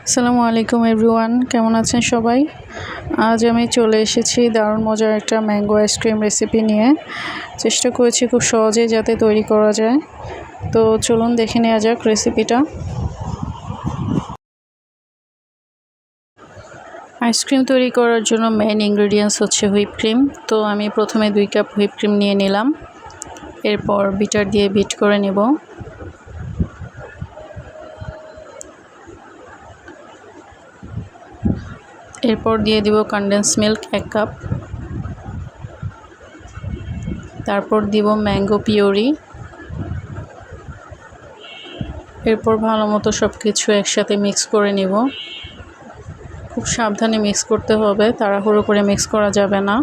আসসালামু আলাইকুম এভরিওয়ান, কেমন আছেন সবাই? আজ আমি চলে এসেছি দারুণ মজার একটা ম্যাঙ্গো আইসক্রিম রেসিপি নিয়ে। চেষ্টা করেছি খুব সহজে যাতে তৈরি করা যায়। তো চলুন দেখে নেওয়া যাক রেসিপিটা। আইসক্রিম তৈরি করার জন্য মেইন ইনগ্রেডিয়েন্টস হচ্ছে হুইপ ক্রিম। তো আমি প্রথমে 2 কাপ হুইপ ক্রিম নিয়ে নিলাম। এরপর বিটার দিয়ে বিট করে নেব। এরপর দিয়ে দিব কনডেন্স মিল্ক 1 কাপ। তারপর দিব ম্যাঙ্গো পিউরি। এরপর ভালোমতো সব কিছু একসাথে মিক্স করে নেব। খুব সাবধানে মিক্স করতে হবে, তাড়াহুড়ো করে মিক্স করা যাবে না।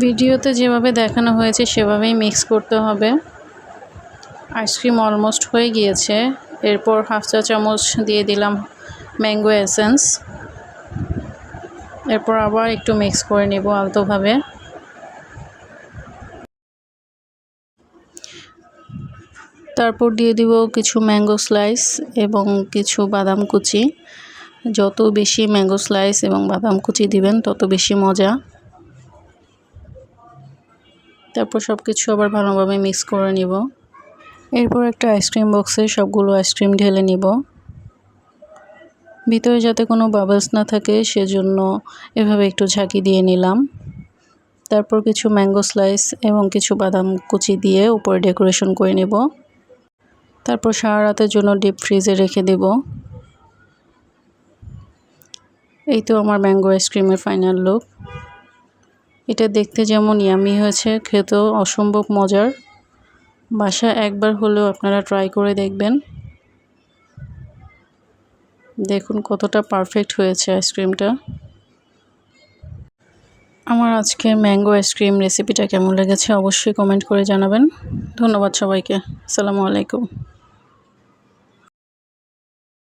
ভিডিওতে যেভাবে দেখানো হয়েছে সেভাবেই মিক্স করতে হবে। আইসক্রিম অলমোস্ট হয়ে গিয়েছে। এরপর হাফ চা চামচ দিয়ে দিলাম ম্যাঙ্গো এসেন্স। এরপর আবার একটু মিক্স করে নেব আলতোভাবে। তারপর দিয়ে দিব কিছু ম্যাঙ্গো স্লাইস এবং কিছু বাদাম কুচি। যত বেশি ম্যাঙ্গো স্লাইস এবং বাদাম কুচি দিবেন তত বেশি মজা। তারপর সব কিছু আবার ভালোভাবে মিক্স করে নিব। এরপর একটা আইসক্রিম বক্সে সবগুলো আইসক্রিম ঢেলে নিব। ভিতরে যাতে কোনো বাবলস না থাকে সেজন্য এভাবে একটু ঝাঁকি দিয়ে নিলাম। তারপর কিছু ম্যাঙ্গো স্লাইস এবং কিছু বাদাম কুচি দিয়ে উপরে ডেকোরেশন করে নেব। তারপর সারা রাতের জন্য ডিপ ফ্রিজে রেখে দেব। এই তো আমার ম্যাঙ্গো আইসক্রিমের ফাইনাল লুক। এটা দেখতে যেমন ইয়ামি হয়েছে, খেতেও অসম্ভব মজার। বাসায় একবার হলেও আপনারা ট্রাই করে দেখবেন। দেখুন কতটা পারফেক্ট হয়েছে আইসক্রিমটা। আমার আজকের ম্যাঙ্গো আইসক্রিম রেসিপিটা কেমন লেগেছে অবশ্যই কমেন্ট করে জানাবেন। ধন্যবাদ সবাইকে। আসসালামু আলাইকুম।